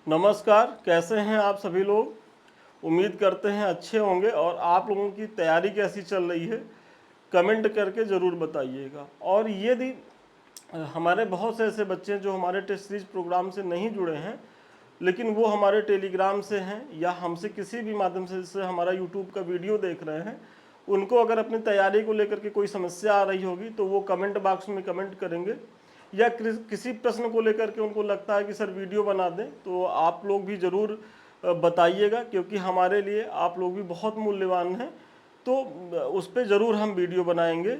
नमस्कार, कैसे हैं आप सभी लोग। उम्मीद करते हैं अच्छे होंगे। और आप लोगों की तैयारी कैसी चल रही है कमेंट करके ज़रूर बताइएगा। और यदि हमारे बहुत से ऐसे बच्चे हैं जो हमारे टेस्ट सीरीज प्रोग्राम से नहीं जुड़े हैं, लेकिन वो हमारे टेलीग्राम से हैं या हमसे किसी भी माध्यम से जैसे हमारा यूट्यूब का वीडियो देख रहे हैं, उनको अगर अपनी तैयारी को लेकर के कोई समस्या आ रही होगी तो वो कमेंट बॉक्स में कमेंट करेंगे, या किसी प्रश्न को लेकर के उनको लगता है कि सर वीडियो बना दें, तो आप लोग भी ज़रूर बताइएगा, क्योंकि हमारे लिए आप लोग भी बहुत मूल्यवान हैं। तो उस पर ज़रूर हम वीडियो बनाएंगे,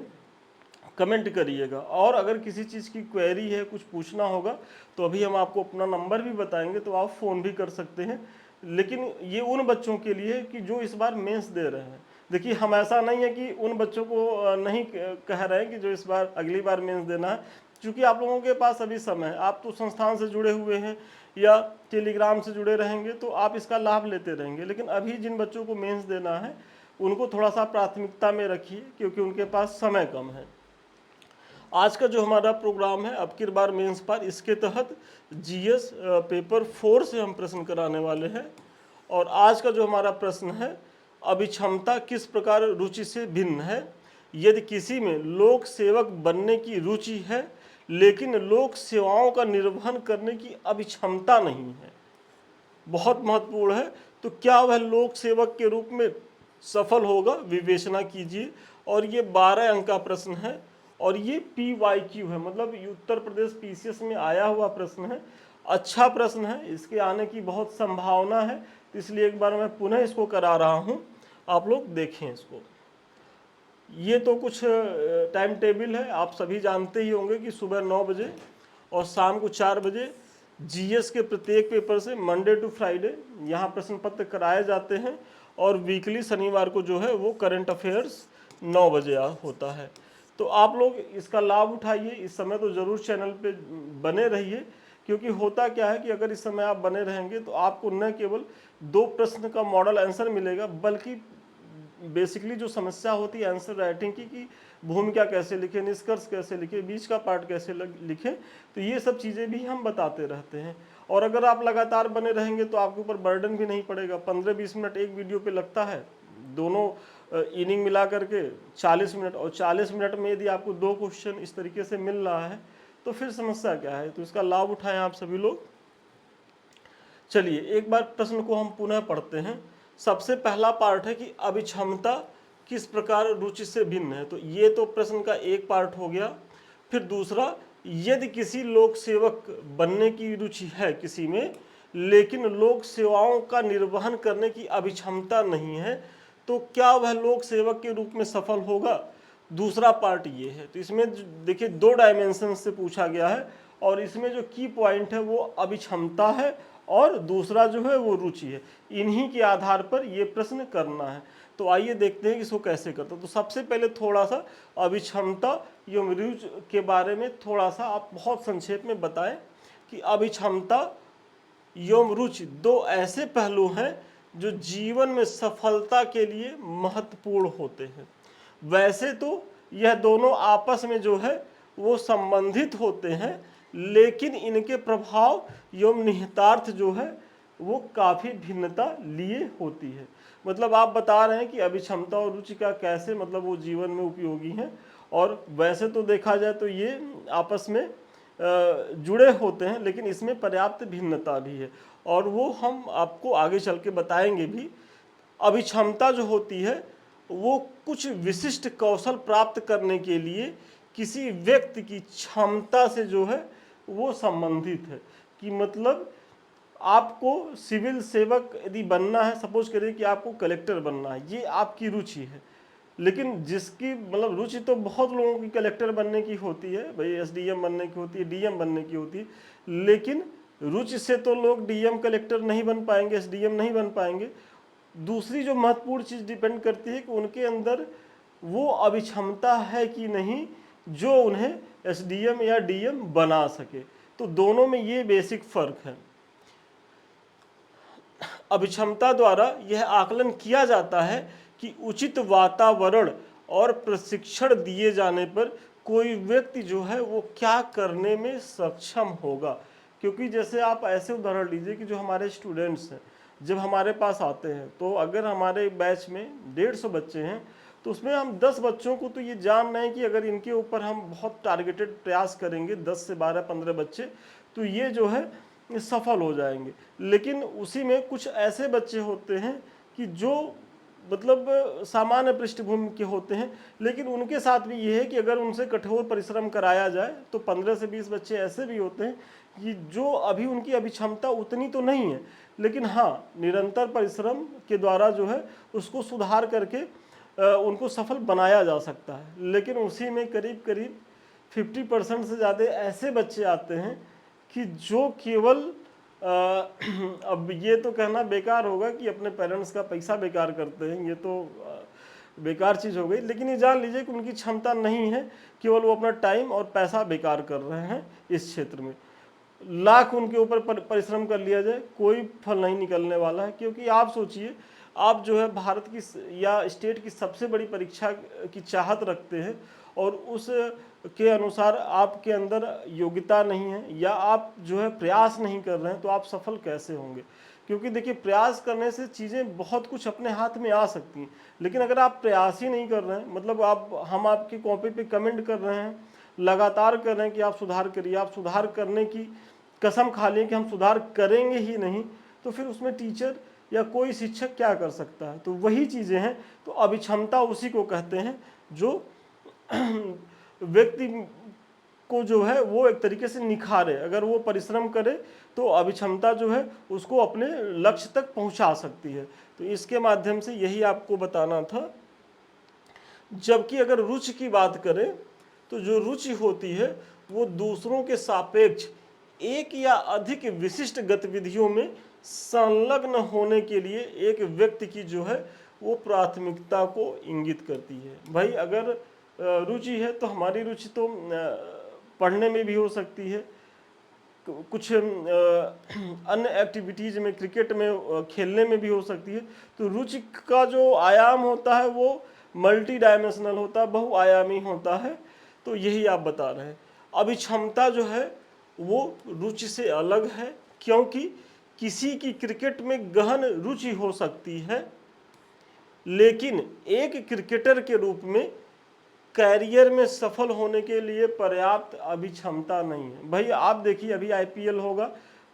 कमेंट करिएगा। और अगर किसी चीज़ की क्वेरी है, कुछ पूछना होगा, तो अभी हम आपको अपना नंबर भी बताएंगे, तो आप फ़ोन भी कर सकते हैं। लेकिन ये उन बच्चों के लिए कि जो इस बार मेंस दे रहे हैं। देखिए, हम ऐसा नहीं है कि उन बच्चों को नहीं कह रहे हैं कि जो इस बार अगली बार मेंस देना है, क्योंकि आप लोगों के पास अभी समय है। आप तो संस्थान से जुड़े हुए हैं या टेलीग्राम से जुड़े रहेंगे तो आप इसका लाभ लेते रहेंगे। लेकिन अभी जिन बच्चों को मेंस देना है उनको थोड़ा सा प्राथमिकता में रखिए, क्योंकि उनके पास समय कम है। आज का जो हमारा प्रोग्राम है अब की बार मेंस पर, इसके तहत जीएस पेपर 4 से हम प्रश्न कराने वाले हैं। और आज का जो हमारा प्रश्न है, अभिक्षमता किस प्रकार रुचि से भिन्न है। यदि किसी में लोक सेवक बनने की रुचि है लेकिन लोक सेवाओं का निर्वहन करने की अभिक्षमता नहीं है, बहुत महत्वपूर्ण है, तो क्या वह लोक सेवक के रूप में सफल होगा, विवेचना कीजिए। और ये 12 अंक का प्रश्न है और ये PYQ है, मतलब उत्तर प्रदेश PCS में आया हुआ प्रश्न है। अच्छा प्रश्न है, इसके आने की बहुत संभावना है, तो इसलिए एक बार मैं पुनः इसको करा रहा हूँ, आप लोग देखें इसको। ये तो कुछ टाइम टेबल है, आप सभी जानते ही होंगे कि सुबह 9 बजे और शाम को 4 बजे जीएस के प्रत्येक पेपर से मंडे टू फ्राइडे यहाँ प्रश्न पत्र कराए जाते हैं। और वीकली शनिवार को जो है वो करंट अफेयर्स 9 बजे होता है। तो आप लोग इसका लाभ उठाइए, इस समय तो ज़रूर चैनल पे बने रहिए, क्योंकि होता क्या है कि अगर इस समय आप बने रहेंगे तो आपको न केवल 2 प्रश्न का मॉडल आंसर मिलेगा, बल्कि बेसिकली जो समस्या होती है आंसर राइटिंग की, कि भूमिका कैसे लिखें, निष्कर्ष कैसे लिखें, बीच का पार्ट कैसे लिखें, तो ये सब चीज़ें भी हम बताते रहते हैं। और अगर आप लगातार बने रहेंगे तो आपके ऊपर बर्डन भी नहीं पड़ेगा। 15-20 मिनट एक वीडियो पे लगता है, दोनों इनिंग मिला करके 40 मिनट, और 40 मिनट में यदि आपको 2 क्वेश्चन इस तरीके से मिल रहा है तो फिर समस्या क्या है। तो इसका लाभ उठाएं आप सभी लोग। चलिए एक बार प्रश्न को हम पुनः पढ़ते हैं। सबसे पहला पार्ट है कि अभिक्षमता किस प्रकार रुचि से भिन्न है, तो ये तो प्रश्न का एक पार्ट हो गया। फिर दूसरा, यदि किसी लोक सेवक बनने की रुचि है किसी में, लेकिन लोक सेवाओं का निर्वहन करने की अभिक्षमता नहीं है, तो क्या वह लोक सेवक के रूप में सफल होगा। दूसरा पार्ट ये है। तो इसमें देखिए 2 डायमेंशन से पूछा गया है, और इसमें जो की पॉइंट है वो अभिक्षमता है और दूसरा जो है वो रुचि है। इन्हीं के आधार पर ये प्रश्न करना है। तो आइए देखते हैं कि इसको कैसे करते हैं। तो सबसे पहले थोड़ा सा अभिक्षमता एवं रुचि के बारे में थोड़ा सा आप बहुत संक्षेप में बताएं कि अभिक्षमता एवं रुचि 2 ऐसे पहलू हैं जो जीवन में सफलता के लिए महत्वपूर्ण होते हैं। वैसे तो यह दोनों आपस में जो है वो संबंधित होते हैं, लेकिन इनके प्रभाव एवं निहितार्थ जो है वो काफ़ी भिन्नता लिए होती है। मतलब आप बता रहे हैं कि अभिक्षमता और रुचि का कैसे मतलब वो जीवन में उपयोगी हैं, और वैसे तो देखा जाए तो ये आपस में जुड़े होते हैं, लेकिन इसमें पर्याप्त भिन्नता भी है, और वो हम आपको आगे चल के बताएंगे भी। अभिक्षमता जो होती है वो कुछ विशिष्ट कौशल प्राप्त करने के लिए किसी व्यक्ति की क्षमता से जो है वो संबंधित है। कि मतलब आपको सिविल सेवक यदि बनना है, सपोज करिए कि आपको कलेक्टर बनना है, ये आपकी रुचि है। लेकिन जिसकी मतलब रुचि तो बहुत लोगों की कलेक्टर बनने की होती है, भाई SDM बनने की होती है, DM बनने की होती है, लेकिन रुचि से तो लोग DM कलेक्टर नहीं बन पाएंगे, SDM नहीं बन पाएंगे। दूसरी जो महत्वपूर्ण चीज़ डिपेंड करती है कि उनके अंदर वो अभिक्षमता है कि नहीं जो उन्हें SDM या DM बना सके। तो दोनों में ये बेसिक फर्क है। अभिक्षमता द्वारा यह आकलन किया जाता है कि उचित वातावरण और प्रशिक्षण दिए जाने पर कोई व्यक्ति जो है वो क्या करने में सक्षम होगा। क्योंकि जैसे आप ऐसे उदाहरण लीजिए कि जो हमारे स्टूडेंट्स हैं जब हमारे पास आते हैं, तो अगर हमारे बैच में 150 बच्चे हैं तो उसमें हम 10 बच्चों को तो ये जान रहे हैं कि अगर इनके ऊपर हम बहुत टारगेटेड प्रयास करेंगे, 10 से 12-15 बच्चे, तो ये जो है ये सफल हो जाएंगे। लेकिन उसी में कुछ ऐसे बच्चे होते हैं कि जो मतलब सामान्य पृष्ठभूमि के होते हैं, लेकिन उनके साथ भी ये है कि अगर उनसे कठोर परिश्रम कराया जाए तो 15 से 20 बच्चे ऐसे भी होते हैं कि जो अभी उनकी अभी क्षमता उतनी तो नहीं है, लेकिन हाँ निरंतर परिश्रम के द्वारा जो है उसको सुधार करके उनको सफल बनाया जा सकता है। लेकिन उसी में करीब करीब 50% से ज़्यादा ऐसे बच्चे आते हैं कि जो केवल अब ये तो कहना बेकार होगा कि अपने पेरेंट्स का पैसा बेकार करते हैं, ये तो बेकार चीज़ हो गई, लेकिन ये जान लीजिए कि उनकी क्षमता नहीं है, केवल वो अपना टाइम और पैसा बेकार कर रहे हैं। इस क्षेत्र में लाख उनके ऊपर परिश्रम कर लिया जाए, कोई फल नहीं निकलने वाला है। क्योंकि आप सोचिए, आप जो है भारत की या स्टेट की सबसे बड़ी परीक्षा की चाहत रखते हैं और उस के अनुसार आपके अंदर योग्यता नहीं है या आप जो है प्रयास नहीं कर रहे हैं, तो आप सफल कैसे होंगे? क्योंकि देखिए, प्रयास करने से चीज़ें बहुत कुछ अपने हाथ में आ सकती हैं, लेकिन अगर आप प्रयास ही नहीं कर रहे हैं, मतलब हम आपकी कॉपी पे कमेंट कर रहे हैं, लगातार कर रहे हैं कि आप सुधार करिए, आप सुधार करने की कसम खा लें कि हम सुधार करेंगे ही नहीं, तो फिर उसमें टीचर या कोई शिक्षक क्या कर सकता है? तो वही चीज़ें हैं। तो अभिक्षमता उसी को कहते हैं जो व्यक्ति को जो है वो एक तरीके से निखारे। अगर वो परिश्रम करे तो अभिक्षमता जो है उसको अपने लक्ष्य तक पहुंचा सकती है। तो इसके माध्यम से यही आपको बताना था। जबकि अगर रुचि की बात करें तो जो रुचि होती है वो दूसरों के सापेक्ष एक या अधिक विशिष्ट गतिविधियों में संलग्न होने के लिए एक व्यक्ति की जो है वो प्राथमिकता को इंगित करती है। भाई अगर रुचि है तो हमारी रुचि तो पढ़ने में भी हो सकती है, कुछ अन्य एक्टिविटीज़ में, क्रिकेट में खेलने में भी हो सकती है। तो रुचि का जो आयाम होता है वो मल्टी डायमेंशनल होता है, बहुआयामी होता है। तो यही आप बता रहे हैं। अभिक्षमता जो है वो रुचि से अलग है, क्योंकि किसी की क्रिकेट में गहन रुचि हो सकती है, लेकिन एक क्रिकेटर के रूप में कैरियर में सफल होने के लिए पर्याप्त अभिक्षमता नहीं है। भाई आप देखिए, अभी आईपीएल होगा,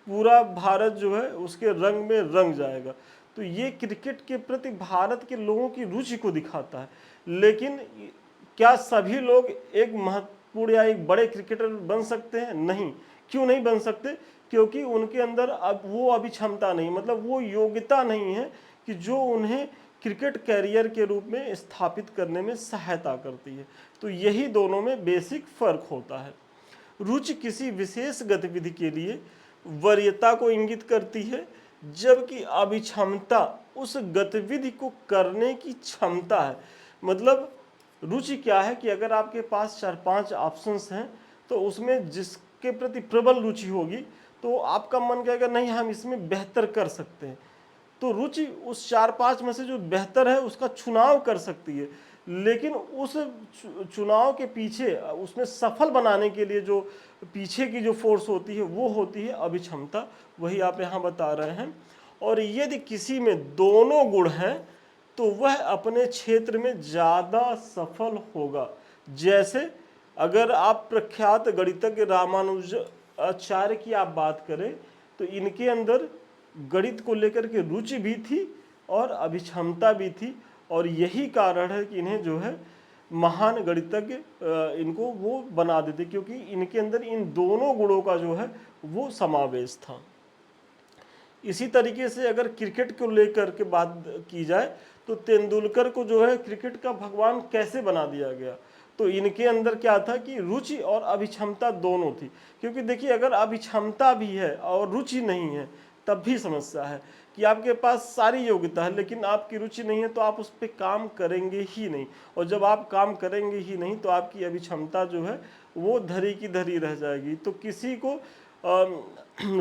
पूरा भारत जो है उसके रंग में रंग जाएगा। तो ये क्रिकेट के प्रति भारत के लोगों की रुचि को दिखाता है। लेकिन क्या सभी लोग एक महत्वपूर्ण या एक बड़े क्रिकेटर बन सकते हैं? नहीं। क्यों नहीं बन सकते? क्योंकि उनके अंदर अब वो अभिक्षमता नहीं, मतलब वो योग्यता नहीं है कि जो उन्हें क्रिकेट कैरियर के रूप में स्थापित करने में सहायता करती है। तो यही दोनों में बेसिक फर्क होता है। रुचि किसी विशेष गतिविधि के लिए वरीयता को इंगित करती है, जबकि अभिक्षमता उस गतिविधि को करने की क्षमता है। मतलब रुचि क्या है कि अगर आपके पास 4-5 ऑप्शंस हैं तो उसमें जिसके प्रति प्रबल रुचि होगी तो आपका मन कहेगा नहीं, हम इसमें बेहतर कर सकते हैं। तो रुचि उस 4-5 में से जो बेहतर है उसका चुनाव कर सकती है, लेकिन उस चुनाव के पीछे, उसमें सफल बनाने के लिए जो पीछे की जो फोर्स होती है वो होती है अभिक्षमता। वही आप यहाँ बता रहे हैं। और यदि किसी में दोनों गुण हैं तो वह अपने क्षेत्र में ज़्यादा सफल होगा। जैसे अगर आप प्रख्यात गणितज्ञ रामानुजाचार्य की आप बात करें तो इनके अंदर गणित को लेकर के रुचि भी थी और अभिक्षमता भी थी, और यही कारण है कि इन्हें जो है महान गणितज्ञ इनको वो बना देते, क्योंकि इनके अंदर इन दोनों गुणों का जो है वो समावेश था। इसी तरीके से अगर क्रिकेट को लेकर के बात की जाए तो तेंदुलकर को जो है क्रिकेट का भगवान कैसे बना दिया गया? तो इनके अंदर क्या था कि रुचि और अभिक्षमता दोनों थी। क्योंकि देखिए, अगर अभिक्षमता भी है और रुचि नहीं है तब भी समस्या है कि आपके पास सारी योग्यता है लेकिन आपकी रुचि नहीं है, तो आप उस पर काम करेंगे ही नहीं। और जब आप काम करेंगे ही नहीं तो आपकी अभिक्षमता जो है वो धरी की धरी रह जाएगी। तो किसी को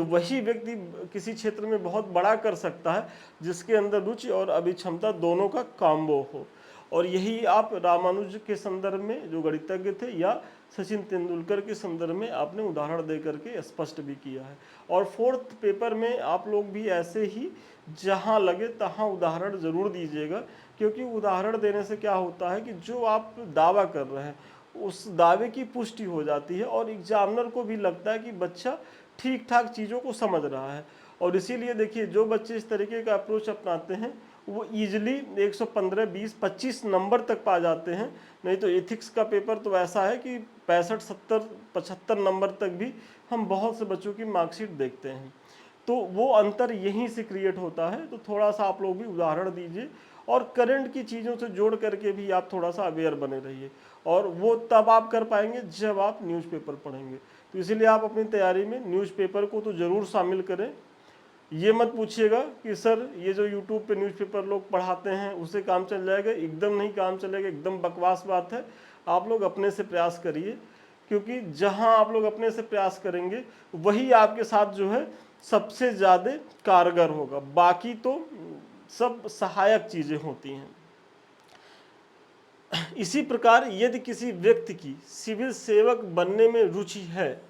वही व्यक्ति किसी क्षेत्र में बहुत बड़ा कर सकता है जिसके अंदर रुचि और अभिक्षमता दोनों का कॉम्बो हो। और यही आप रामानुज के संदर्भ में जो गणितज्ञ थे या सचिन तेंदुलकर के संदर्भ में आपने उदाहरण दे करके स्पष्ट भी किया है। और फोर्थ पेपर में आप लोग भी ऐसे ही जहां लगे तहां उदाहरण जरूर दीजिएगा, क्योंकि उदाहरण देने से क्या होता है कि जो आप दावा कर रहे हैं उस दावे की पुष्टि हो जाती है और एग्जामिनर को भी लगता है कि बच्चा ठीक ठाक चीज़ों को समझ रहा है। और इसीलिए देखिए, जो बच्चे इस तरीके का अप्रोच अपनाते हैं वो ईजिली 115, 20, 25 नंबर तक पा जाते हैं। नहीं तो एथिक्स का पेपर तो ऐसा है कि 65, 70, 75 नंबर तक भी हम बहुत से बच्चों की मार्कशीट देखते हैं। तो वो अंतर यहीं से क्रिएट होता है। तो थोड़ा सा आप लोग भी उदाहरण दीजिए और करंट की चीज़ों से जोड़ करके भी आप थोड़ा सा अवेयर बने रहिए, और वो तब आप कर पाएंगे जब आप न्यूज़पेपर पढ़ेंगे। तो इसीलिए आप अपनी तैयारी में न्यूज़पेपर को तो ज़रूर शामिल करें। ये मत पूछिएगा कि सर ये जो यूट्यूब पे न्यूज़पेपर लोग पढ़ाते हैं उससे काम चल जाएगा, एकदम नहीं काम चलेगा, एकदम बकवास बात है। आप लोग अपने से प्रयास करिए, क्योंकि जहां आप लोग अपने से प्रयास करेंगे वही आपके साथ जो है सबसे ज़्यादा कारगर होगा। बाकी तो सब सहायक चीज़ें होती हैं। इसी प्रकार यदि किसी व्यक्ति की सिविल सेवक बनने में रुचि है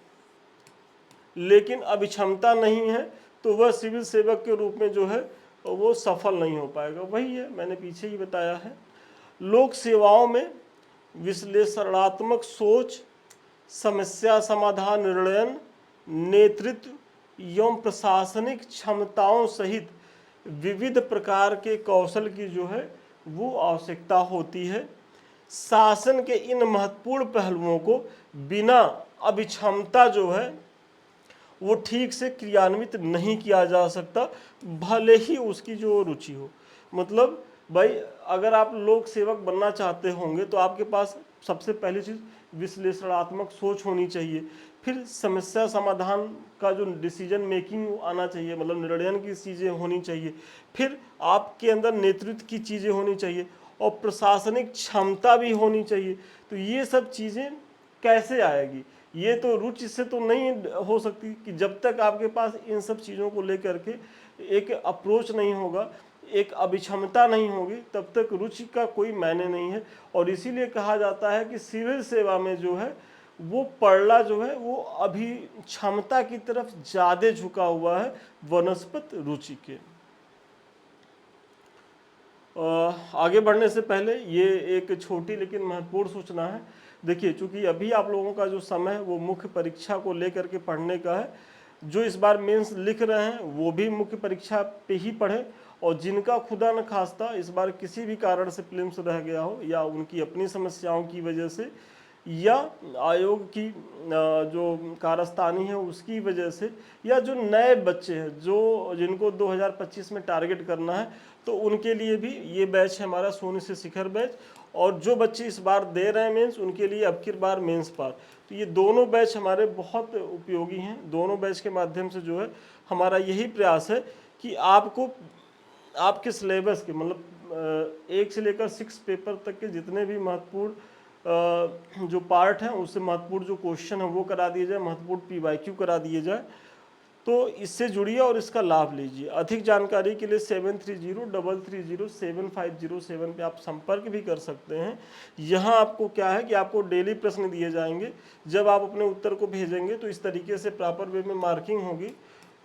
लेकिन अभिक्षमता नहीं है, तो वह सिविल सेवक के रूप में जो है वो सफल नहीं हो पाएगा। वही है, मैंने पीछे ही बताया है। लोक सेवाओं में विश्लेषणात्मक सोच, समस्या समाधान, निर्णय, नेतृत्व एवं प्रशासनिक क्षमताओं सहित विविध प्रकार के कौशल की जो है वो आवश्यकता होती है। शासन के इन महत्वपूर्ण पहलुओं को बिना अभिक्षमता जो है वो ठीक से क्रियान्वित नहीं किया जा सकता, भले ही उसकी जो रुचि हो। मतलब भाई, अगर आप लोक सेवक बनना चाहते होंगे तो आपके पास सबसे पहली चीज़ विश्लेषणात्मक सोच होनी चाहिए, फिर समस्या समाधान का जो डिसीजन मेकिंग आना चाहिए, मतलब निर्णय की चीज़ें होनी चाहिए, फिर आपके अंदर नेतृत्व की चीज़ें होनी चाहिए और प्रशासनिक क्षमता भी होनी चाहिए। तो ये सब चीज़ें कैसे आएगी? ये तो रुचि से तो नहीं हो सकती कि जब तक आपके पास इन सब चीज़ों को लेकर के एक अप्रोच नहीं होगा, एक अभिक्षमता नहीं होगी, तब तक रुचि का कोई मायने नहीं है। और इसीलिए कहा जाता है कि सिविल सेवा में जो है वो पड़ला जो है वो अभिक्षमता की तरफ ज़्यादा झुका हुआ है वनस्पत रुचि के। आगे बढ़ने से पहले ये एक छोटी लेकिन महत्वपूर्ण सूचना है। देखिए, चूंकि अभी आप लोगों का जो समय है वो मुख्य परीक्षा को लेकर के पढ़ने का है। जो इस बार मेंस लिख रहे हैं वो भी मुख्य परीक्षा पे ही पढ़े, और जिनका खुदा न खास्ता इस बार किसी भी कारण से प्रीलिम्स रह गया हो, या उनकी अपनी समस्याओं की वजह से, या आयोग की जो कारस्तानी है उसकी वजह से, या जो नए बच्चे हैं जो जिनको 2025 में टारगेट करना है, तो उनके लिए भी ये बैच है हमारा शून्य से शिखर बैच। और जो बच्चे इस बार दे रहे हैं मेंस, उनके लिए अब की बार मेंस पार। तो ये दोनों बैच हमारे बहुत उपयोगी हैं। दोनों बैच के माध्यम से जो है हमारा यही प्रयास है कि आपको आपके सिलेबस के, मतलब 1 से लेकर 6 पेपर तक के जितने भी महत्वपूर्ण जो पार्ट हैं उससे महत्वपूर्ण जो क्वेश्चन है वो करा दिए जाए, महत्वपूर्ण PYQ करा दिए जाए। तो इससे जुड़िए और इसका लाभ लीजिए। अधिक जानकारी के लिए 7303307507 पे आप संपर्क भी कर सकते हैं। यहाँ आपको क्या है कि आपको डेली प्रश्न दिए जाएंगे। जब आप अपने उत्तर को भेजेंगे तो इस तरीके से प्रॉपर वे में मार्किंग होगी।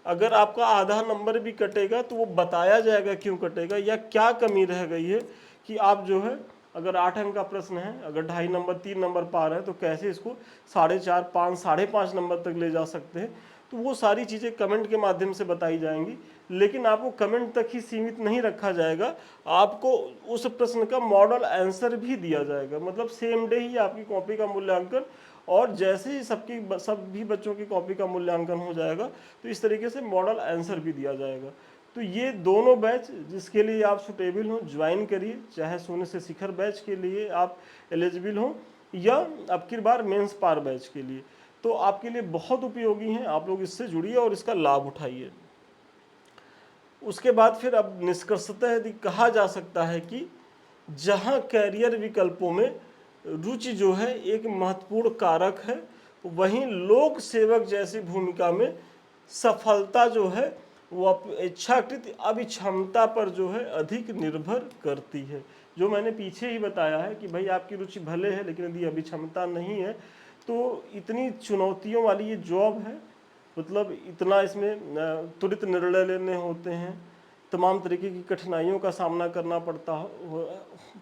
अगर आपका आधा नंबर भी कटेगा तो वो बताया जाएगा क्यों कटेगा या क्या कमी रह गई है, कि आप जो है अगर 8 अंक का प्रश्न है, अगर 2.5 नंबर 3 नंबर पा रहे हैं तो कैसे इसको 4.5, 5, 5.5 नंबर तक ले जा सकते हैं। तो वो सारी चीज़ें कमेंट के माध्यम से बताई जाएंगी। लेकिन आपको कमेंट तक ही सीमित नहीं रखा जाएगा, आपको उस प्रश्न का मॉडल आंसर भी दिया जाएगा। मतलब सेम डे ही आपकी कॉपी का मूल्यांकन, और जैसे ही सभी बच्चों की कॉपी का मूल्यांकन हो जाएगा तो इस तरीके से मॉडल आंसर भी दिया जाएगा। तो ये दोनों बैच जिसके लिए आप सुटेबल हो ज्वाइन करिए, चाहे शून्य से शिखर बैच के लिए आप एलिजिबल हो या अब की बार मेंस पार बैच के लिए, तो आपके लिए बहुत उपयोगी हैं। आप लोग इससे जुड़िए और इसका लाभ उठाइए। उसके बाद फिर अब निष्कर्षतः यदि कहा जा सकता है कि जहां कैरियर विकल्पों में रुचि जो है एक महत्वपूर्ण कारक है, वहीं लोक सेवक जैसी भूमिका में सफलता जो है वो इच्छाकृत अभिक्षमता पर जो है अधिक निर्भर करती है। जो मैंने पीछे ही बताया है कि भाई आपकी रुचि भले है लेकिन यदि अभिक्षमता नहीं है तो इतनी चुनौतियों वाली ये जॉब है, मतलब इतना इसमें त्वरित निर्णय लेने होते हैं, तमाम तरीके की कठिनाइयों का सामना करना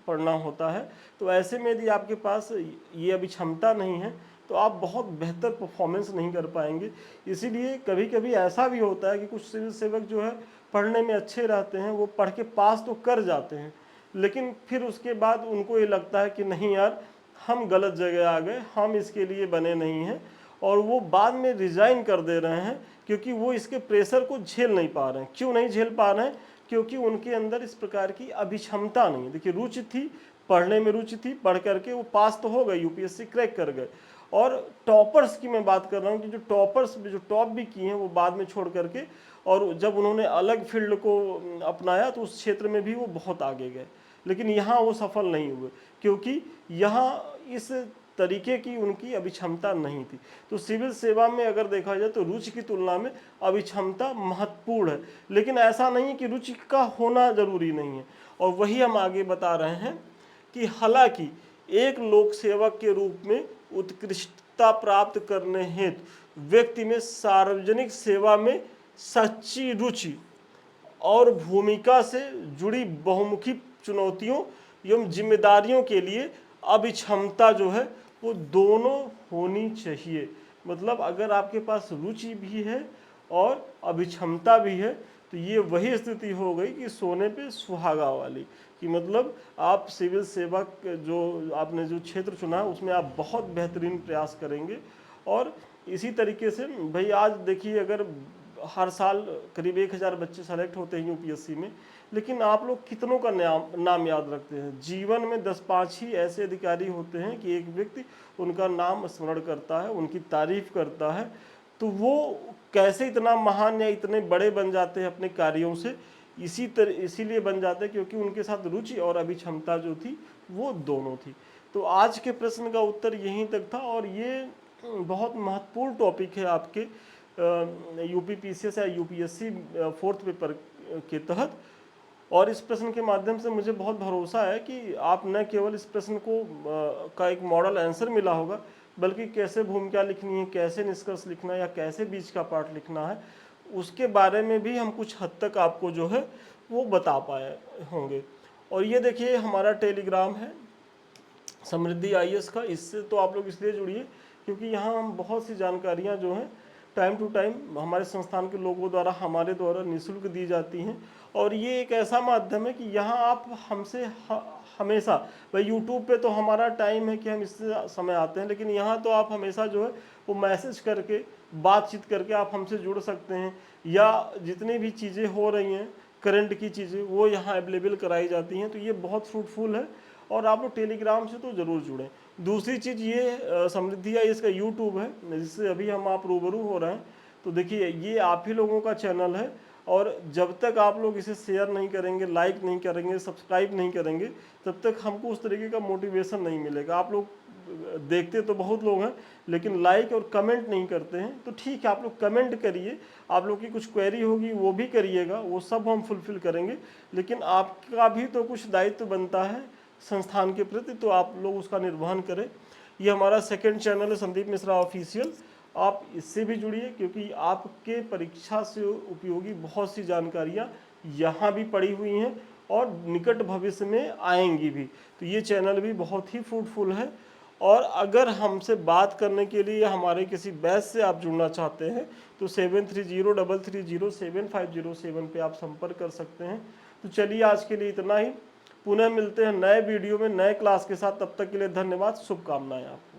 पड़ना होता है। तो ऐसे में यदि आपके पास ये अभी क्षमता नहीं है तो आप बहुत बेहतर परफॉर्मेंस नहीं कर पाएंगे। इसीलिए कभी कभी ऐसा भी होता है कि कुछ सिविल सेवक जो है पढ़ने में अच्छे रहते हैं, वो पढ़ के पास तो कर जाते हैं, लेकिन फिर उसके बाद उनको ये लगता है कि नहीं यार, हम गलत जगह आ गए, हम इसके लिए बने नहीं हैं, और वो बाद में रिजाइन कर दे रहे हैं क्योंकि वो इसके प्रेशर को झेल नहीं पा रहे हैं। क्यों नहीं झेल पा रहे हैं? क्योंकि उनके अंदर इस प्रकार की अभिक्षमता नहीं। देखिए, रुचि थी, पढ़ने में रुचि थी, पढ़ करके वो पास तो हो गए, यूपीएससी क्रैक कर गए। और टॉपर्स की मैं बात कर रहा हूँ कि जो टॉपर्स जो टॉप भी किए हैं वो बाद में छोड़ करके, और जब उन्होंने अलग फील्ड को अपनाया तो उस क्षेत्र में भी वो बहुत आगे गए, लेकिन यहाँ वो सफल नहीं हुए क्योंकि यहाँ इस तरीके की उनकी अभिक्षमता नहीं थी। तो सिविल सेवा में अगर देखा जाए तो रुचि की तुलना में अभिक्षमता महत्वपूर्ण है, लेकिन ऐसा नहीं है कि रुचि का होना जरूरी नहीं है। और वही हम आगे बता रहे हैं कि हालांकि एक लोक सेवक के रूप में उत्कृष्टता प्राप्त करने हेतु व्यक्ति में सार्वजनिक सेवा में सच्ची रुचि और भूमिका से जुड़ी बहुमुखी चुनौतियों एवं जिम्मेदारियों के लिए अभिक्षमता जो है वो दोनों होनी चाहिए। मतलब अगर आपके पास रुचि भी है और अभिक्षमता भी है तो ये वही स्थिति हो गई कि सोने पे सुहागा वाली, कि मतलब आप सिविल सेवा जो आपने जो क्षेत्र चुना है उसमें आप बहुत बेहतरीन प्रयास करेंगे। और इसी तरीके से भाई आज देखिए, अगर हर साल करीब 1000 बच्चे सेलेक्ट होते हैं यूपीएससी में, लेकिन आप लोग कितनों का नाम याद रखते हैं? जीवन में 10-5 ही ऐसे अधिकारी होते हैं कि एक व्यक्ति उनका नाम स्मरण करता है, उनकी तारीफ करता है, तो वो कैसे इतना महान या इतने बड़े बन जाते हैं अपने कार्यों से? इसीलिए बन जाते हैं क्योंकि उनके साथ रुचि और अभिक्षमता जो थी वो दोनों थी। तो आज के प्रश्न का उत्तर यहीं तक था, और ये बहुत महत्वपूर्ण टॉपिक है आपके यूपीपीसीएस या यूपीएससी 4th पेपर के तहत। और इस प्रश्न के माध्यम से मुझे बहुत भरोसा है कि आप न केवल इस प्रश्न को का एक मॉडल आंसर मिला होगा, बल्कि कैसे भूमिका लिखनी है, कैसे निष्कर्ष लिखना है, या कैसे बीच का पार्ट लिखना है, उसके बारे में भी हम कुछ हद तक आपको जो है वो बता पाए होंगे। और ये देखिए हमारा टेलीग्राम है समृद्धि आईएएस का, इससे तो आप लोग इसलिए जुड़िए क्योंकि यहाँ हम बहुत सी जानकारियाँ जो हैं टाइम टू टाइम हमारे संस्थान के लोगों द्वारा हमारे द्वारा निःशुल्क दी जाती हैं। और ये एक ऐसा माध्यम है कि यहाँ आप हमसे हमेशा, भाई यूट्यूब पे तो हमारा टाइम है कि हम इससे समय आते हैं, लेकिन यहाँ तो आप हमेशा जो है वो मैसेज करके बातचीत करके आप हमसे जुड़ सकते हैं, या जितनी भी चीज़ें हो रही हैं करंट की चीज़ें वो यहाँ अवेलेबल कराई जाती हैं। तो ये बहुत फ्रूटफुल है, और आप लोग टेलीग्राम से तो ज़रूर जुड़ें। दूसरी चीज़ ये समृद्धि आई इसका यूट्यूब है जिससे अभी हम आप रूबरू हो रहे हैं। तो देखिए ये आप ही लोगों का चैनल है, और जब तक आप लोग इसे शेयर नहीं करेंगे, लाइक नहीं करेंगे, सब्सक्राइब नहीं करेंगे, तब तक हमको उस तरीके का मोटिवेशन नहीं मिलेगा। आप लोग देखते तो बहुत लोग हैं लेकिन लाइक और कमेंट नहीं करते हैं, तो ठीक है आप लोग कमेंट करिए, आप लोग की कुछ क्वेरी होगी वो भी करिएगा, वो सब हम फुलफिल करेंगे, लेकिन आपका भी तो कुछ दायित्व बनता है संस्थान के प्रति, तो आप लोग उसका निर्वहन करें। ये हमारा सेकंड चैनल है संदीप मिश्रा ऑफिशियल, आप इससे भी जुड़िए क्योंकि आपके परीक्षा से उपयोगी बहुत सी जानकारियाँ यहाँ भी पड़ी हुई हैं और निकट भविष्य में आएंगी भी। तो ये चैनल भी बहुत ही फ्रूटफुल है। और अगर हमसे बात करने के लिए हमारे किसी बैच से आप जुड़ना चाहते हैं तो 7303307507 पे आप संपर्क कर सकते हैं। तो चलिए आज के लिए इतना ही, पुनः मिलते हैं नए वीडियो में नए क्लास के साथ, तब तक के लिए धन्यवाद, शुभकामनाएं आपको।